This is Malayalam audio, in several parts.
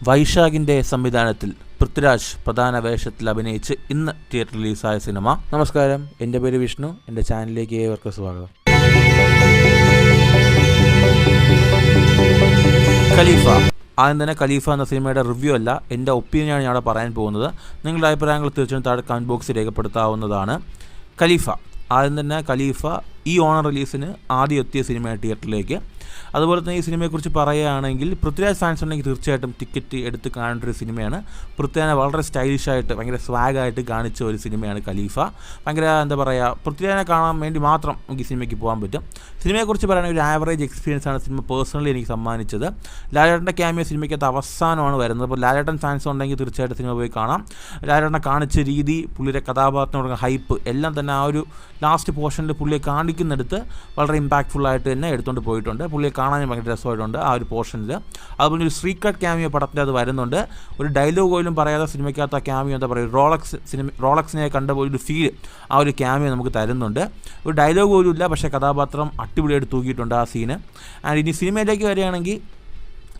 വൈശാഖിൻ്റെ സംവിധാനത്തിൽ പൃഥ്വിരാജ് പ്രധാന വേഷത്തിൽ അഭിനയിച്ച് ഇന്ന് തിയേറ്റർ റിലീസായ സിനിമ. നമസ്കാരം, എൻ്റെ പേര് വിഷ്ണു. എൻ്റെ ചാനലിലേക്ക് ഏവർക്കും സ്വാഗതം. ഖലീഫ. ആദ്യം തന്നെ ഖലീഫ എന്ന സിനിമയുടെ റിവ്യൂ അല്ല, എൻ്റെ ഒപ്പീനിയനാണ് ഞാൻ അവിടെ പറയാൻ പോകുന്നത്. നിങ്ങളുടെ അഭിപ്രായങ്ങൾ തീർച്ചയായും താഴെ കമൻറ്റ് ബോക്സിൽ രേഖപ്പെടുത്താവുന്നതാണ്. ഖലീഫ. ആദ്യം തന്നെ ഖലീഫ ഈ ഓണം റിലീസിന് ആദ്യം എത്തിയ സിനിമയാണ് തിയേറ്ററിലേക്ക്. അതുപോലെ തന്നെ ഈ സിനിമയെക്കുറിച്ച് പറയുകയാണെങ്കിൽ പൃഥ്വിരാജ് ഫാൻസ് ഉണ്ടെങ്കിൽ തീർച്ചയായിട്ടും ടിക്കറ്റ് എടുത്ത് കാണേണ്ട ഒരു സിനിമയാണ്. പൃഥ്വിരാജിനെ വളരെ സ്റ്റൈലിഷായിട്ട് ഭയങ്കര സ്വാഗായിട്ട് കാണിച്ച ഒരു സിനിമയാണ് ഖലീഫ. ഭയങ്കര പൃഥ്വിരാജിനെ കാണാൻ വേണ്ടി മാത്രം നമുക്ക് ഈ സിനിമയ്ക്ക് പോകാൻ പറ്റും. സിനിമയെക്കുറിച്ച് പറയുകയാണെങ്കിൽ ഒരു ആവറേജ് എക്സ്പീരിയൻസ് ആണ് സിനിമ പേഴ്സണലി എനിക്ക് സമ്മാനിച്ചത്. ലാലേട്ടൻ്റെ ക്യാമിയോ സിനിമയ്ക്കകത്ത് അവസാനമാണ് വരുന്നത്. അപ്പോൾ ലാലേട്ടൻ ഫാൻസ് ഉണ്ടെങ്കിൽ തീർച്ചയായിട്ടും സിനിമ പോയി കാണാം. ലാലേട്ടനെ കാണിച്ച രീതി, പുള്ളിയുടെ കഥാപാത്രത്തിനോട് ഹൈപ്പ് എല്ലാം തന്നെ ആ ഒരു ലാസ്റ്റ് പോർഷനിൽ പുള്ളിയെ കാണിക്കുന്നിടത്ത് വളരെ ഇമ്പാക്ട്ഫുള്ളായിട്ട് തന്നെ എടുത്തുകൊണ്ട് പോയിട്ടുണ്ട്. പുള്ളിയെ കാണാൻ ഭയങ്കര രസമായിട്ടുണ്ട് ആ ഒരു പോർഷനിൽ. അതുപോലെ ഒരു സീക്രട്ട് ക്യാമിയോ പടത്തിൽ അത് വരുന്നുണ്ട്. ഒരു ഡയലോഗ് പോലും പറയാതെ സിനിമയ്ക്കകത്ത് ആ ക്യാമിയോ റോളക്സിനെ കണ്ട ഒരു ഫീൽ ആ ഒരു ക്യാമിയോ നമുക്ക് തരുന്നുണ്ട്. ഒരു ഡയലോഗ് പോലും ഇല്ല, പക്ഷേ കഥാപാത്രം അടിപൊളിയായിട്ട് തൂക്കിയിട്ടുണ്ട് ആ സീന്. ആൻഡ് ഇനി സിനിമയിലേക്ക് വരികയാണെങ്കിൽ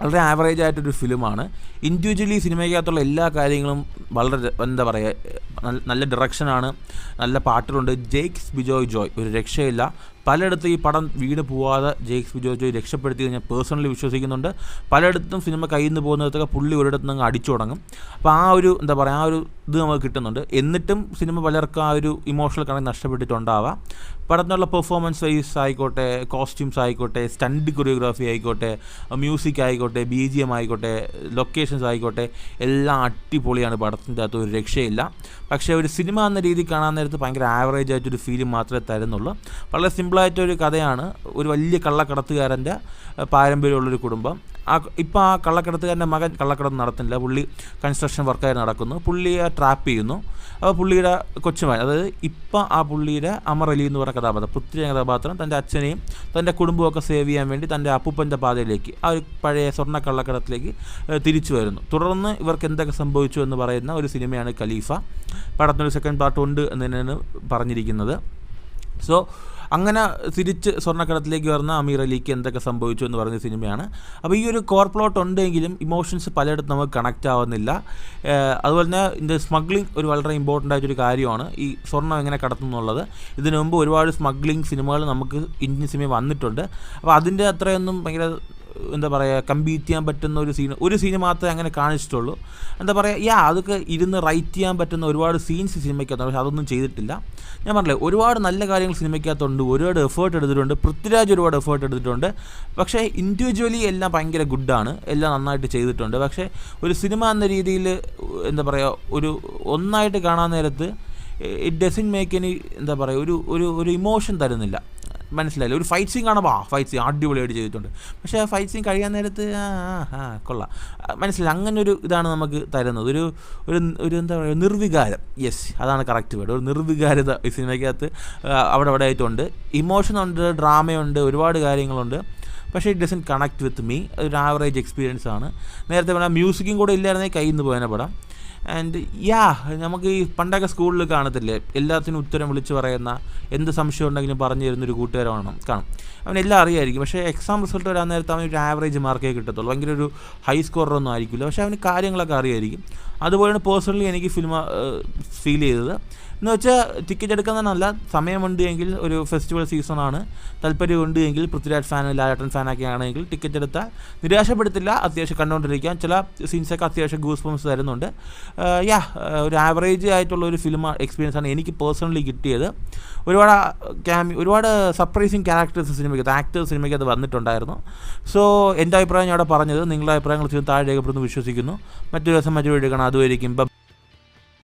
വളരെ ആവറേജ് ആയിട്ടൊരു ഫിലിമാണ്. ഇൻഡിവിജ്വലി സിനിമയ്ക്കകത്തുള്ള എല്ലാ കാര്യങ്ങളും വളരെ നല്ല ഡയറക്ഷനാണ്, നല്ല പാട്ടുകളുണ്ട്. ജെയ്ക്സ് ബിജോയ് ജോയ് ഒരു രക്ഷയില്ല. പലയിടത്തും ഈ പടം വീട് പോവാതെ ജെയ്ക്സ് ബിജോയ് ജോയ് രക്ഷപ്പെടുത്തിയത് ഞാൻ പേഴ്സണലി വിശ്വസിക്കുന്നുണ്ട്. പലയിടത്തും സിനിമ കയ്യിൽ നിന്ന് പോകുന്നിടത്തൊക്കെ പുള്ളി ഒരിടത്തും അങ്ങ് അടിച്ചു തുടങ്ങും. അപ്പോൾ ആ ഒരു ആ ഒരു ഇത് നമുക്ക് കിട്ടുന്നുണ്ട്. എന്നിട്ടും സിനിമ പലർക്കും ആ ഒരു ഇമോഷണൽ കണക്ട് നഷ്ടപ്പെട്ടിട്ടുണ്ടാവാം. പടത്തിനുള്ള പെർഫോമൻസ് വൈസ് ആയിക്കോട്ടെ, കോസ്റ്റ്യൂംസ് ആയിക്കോട്ടെ, സ്റ്റണ്ട് കൊറിയോഗ്രാഫി ആയിക്കോട്ടെ, മ്യൂസിക് ആയിക്കോട്ടെ, BGM ആയിക്കോട്ടെ, ലൊക്കേഷൻസ് ആയിക്കോട്ടെ, എല്ലാം അടിപൊളിയാണ്. പടത്തിൻ്റെ അകത്ത് ഒരു രക്ഷയില്ല. പക്ഷേ ഒരു സിനിമ എന്ന രീതി കാണാൻ നേരത്ത് ഭയങ്കര ആവറേജ് ആയിട്ടൊരു ഫീലിംഗ് മാത്രമേ തരുന്നുള്ളൂ. വളരെ സിമ്പിളായിട്ടൊരു കഥയാണ്. ഒരു വലിയ കള്ളക്കടത്തുകാരൻ്റെ പാരമ്പര്യമുള്ളൊരു കുടുംബം. ഇപ്പോൾ ആ കള്ളക്കടത്തുകാരൻ്റെ മകൻ കള്ളക്കടത്ത് നടത്തുന്നില്ല. പുള്ളി കൺസ്ട്രക്ഷൻ വർക്കായി നടക്കുന്നു. പുള്ളിയെ ട്രാപ്പ് ചെയ്യുന്നു. അപ്പോൾ പുള്ളിയുടെ കൊച്ചുമകൻ, അതായത് ഇപ്പം ആ പുള്ളിയുടെ അമർ അലി എന്ന് പറയുന്ന കഥാപാത്രം, പൃഥ്വിരാജ് കഥാപാത്രം തൻ്റെ അച്ഛനെയും തൻ്റെ കുടുംബമൊക്കെ സേവ് ചെയ്യാൻ വേണ്ടി തൻ്റെ അപ്പൂപ്പൻ്റെ പാതയിലേക്ക്, ആ ഒരു പഴയ സ്വർണ്ണ കള്ളക്കടത്തിലേക്ക് തിരിച്ചു വരുന്നു. തുടർന്ന് ഇവർക്ക് എന്തൊക്കെ സംഭവിച്ചു എന്ന് പറയുന്ന ഒരു സിനിമയാണ് ഖലീഫ. പടത്തിനൊരു സെക്കൻഡ് പാർട്ട് ഉണ്ട് എന്ന് തന്നെയാണ് പറഞ്ഞിരിക്കുന്നത്. സോ അങ്ങനെ തിരിച്ച് സ്വർണ്ണക്കടത്തിലേക്ക് വരുന്ന അമീർ അലിക്ക് എന്തൊക്കെ സംഭവിച്ചു എന്ന് പറഞ്ഞ സിനിമയാണ്. അപ്പോൾ ഈ ഒരു കോർ പ്ലോട്ട് ഉണ്ടെങ്കിലും ഇമോഷൻസ് പലയിടത്തും നമുക്ക് കണക്റ്റ് ആവുന്നില്ല. അതുപോലെ തന്നെ ഇതിൻ്റെ സ്മഗ്ലിംഗ് ഒരു വളരെ ഇമ്പോർട്ടൻ്റ് ആയിട്ടൊരു കാര്യമാണ്. ഈ സ്വർണ്ണം എങ്ങനെ കടത്തും എന്നുള്ളത്. ഇതിനു മുമ്പ് ഒരുപാട് സ്മഗ്ലിംഗ് സിനിമകൾ നമുക്ക് ഇന്ത്യൻ സിനിമ വന്നിട്ടുണ്ട്. അപ്പോൾ അതിൻ്റെ അത്രയൊന്നും ഭയങ്കര കമ്പീറ്റ് ചെയ്യാൻ പറ്റുന്ന ഒരു സീന് മാത്രമേ അങ്ങനെ കാണിച്ചിട്ടുള്ളൂ. അതൊക്കെ ഇരുന്ന് റൈറ്റ് ചെയ്യാൻ പറ്റുന്ന ഒരുപാട് സീൻസ് സിനിമയ്ക്കകത്തുണ്ട്. പക്ഷേ അതൊന്നും ചെയ്തിട്ടില്ല. ഞാൻ പറഞ്ഞില്ലേ, ഒരുപാട് നല്ല കാര്യങ്ങൾ സിനിമയ്ക്കകത്തുണ്ട്. ഒരുപാട് എഫേർട്ട് എടുത്തിട്ടുണ്ട്. പൃഥ്വിരാജ് ഒരുപാട് എഫേർട്ട് എടുത്തിട്ടുണ്ട്. പക്ഷേ ഇൻഡിവിജ്വലി എല്ലാം ഭയങ്കര ഗുഡാണ്. എല്ലാം നന്നായിട്ട് ചെയ്തിട്ടുണ്ട്. പക്ഷേ ഒരു സിനിമ എന്ന രീതിയിൽ ഒരു ഒന്നായിട്ട് കാണാൻ നേരത്ത് ഇറ്റ് ഡസൻറ്റ് മേക്ക് എനി ഒരു ഇമോഷൻ തരുന്നില്ല. മനസ്സിലായില്ല. ഒരു ഫൈറ്റ് സീൻ കാണുമ്പോൾ ഫൈറ്റ് സീൻ അടിപൊളിയായിട്ട് ചെയ്തിട്ടുണ്ട്. പക്ഷേ ആ ഫൈറ്റ് സീൻ കഴിയാൻ നേരത്ത് കൊള്ളാം, മനസ്സിലായി. അങ്ങനെ ഒരു ഇതാണ് നമുക്ക് തരുന്നത്. ഒരു നിർവികാരം. യെസ്, അതാണ് കറക്റ്റ് വേർഡ്. ഒരു നിർവികാരത ഈ സിനിമയ്ക്കകത്ത് അവിടെ ആയിട്ടുണ്ട്. ഇമോഷനുണ്ട്, ഡ്രാമയുണ്ട്, ഒരുപാട് കാര്യങ്ങളുണ്ട്. പക്ഷേ it doesn't connect with me. ഒരു ആവറേജ് എക്സ്പീരിയൻസ് ആണ്. നേരത്തെ പറഞ്ഞാൽ മ്യൂസിക്കും കൂടെ ഇല്ലായിരുന്നെങ്കിൽ കയ്യിൽ നിന്ന് പോയതിനെ പടം. ആൻഡ് നമുക്ക് ഈ പണ്ടൊക്കെ സ്കൂളിൽ കാണത്തില്ലേ, എല്ലാത്തിനും ഉത്തരം വിളിച്ച് പറയുന്ന, എന്ത് സംശയം ഉണ്ടെങ്കിലും പറഞ്ഞു തരുന്നൊരു കൂട്ടുകാരാണ് കാണും. അവനെല്ലാം അറിയായിരിക്കും. പക്ഷേ എക്സാം റിസൾട്ട് വരാൻ നേരത്ത് അവന് ഒരു ആവറേജ് മാർക്കേ കിട്ടത്തുള്ളൂ. ഭയങ്കര ഒരു ഹൈ സ്കോറൊന്നും ആയിരിക്കില്ല. പക്ഷേ അവന് കാര്യങ്ങളൊക്കെ അറിയായിരിക്കും. അതുപോലെയാണ് പേഴ്സണലി എനിക്ക് ഫിലിം ഫീൽ ചെയ്തത്. എന്ന് വെച്ചാൽ ടിക്കറ്റ് എടുക്കുന്നതല്ല, സമയമുണ്ട് എങ്കിൽ, ഒരു ഫെസ്റ്റിവൽ സീസണാണ്, താല്പര്യമുണ്ട് എങ്കിൽ, പൃഥ്വിരാജ് ഫാൻ, ലാലേട്ടൻ ഫാനൊക്കെ ആണെങ്കിൽ ടിക്കറ്റ് എടുത്താൽ നിരാശപ്പെടുത്തില്ല. അത്യാവശ്യം കണ്ടുകൊണ്ടിരിക്കാം. ചില സീൻസൊക്കെ അത്യാവശ്യം ഗൂസ് ബംസ് തരുന്നുണ്ട്. ഒരു ആവറേജ് ആയിട്ടുള്ള ഒരു ഫിലിം എക്സ്പീരിയൻസ് ആണ് എനിക്ക് പേഴ്സണലി കിട്ടിയത്. ഒരുപാട് സർപ്രൈസിങ് ക്യാരക്ടേഴ്സ് ആക്ടേഴ്സ് സിനിമയ്ക്ക് അത് വന്നിട്ടുണ്ടായിരുന്നു. സോ എൻ്റെ അഭിപ്രായം ഞാൻ അവിടെ പറഞ്ഞത്. നിങ്ങളുടെ അഭിപ്രായങ്ങൾ താഴെ രേഖപ്പെടുന്നു വിശ്വസിക്കുന്നു. മറ്റൊരു ദിവസം മറ്റൊരു വീഡിയോ കാണാം. അതുവരെയും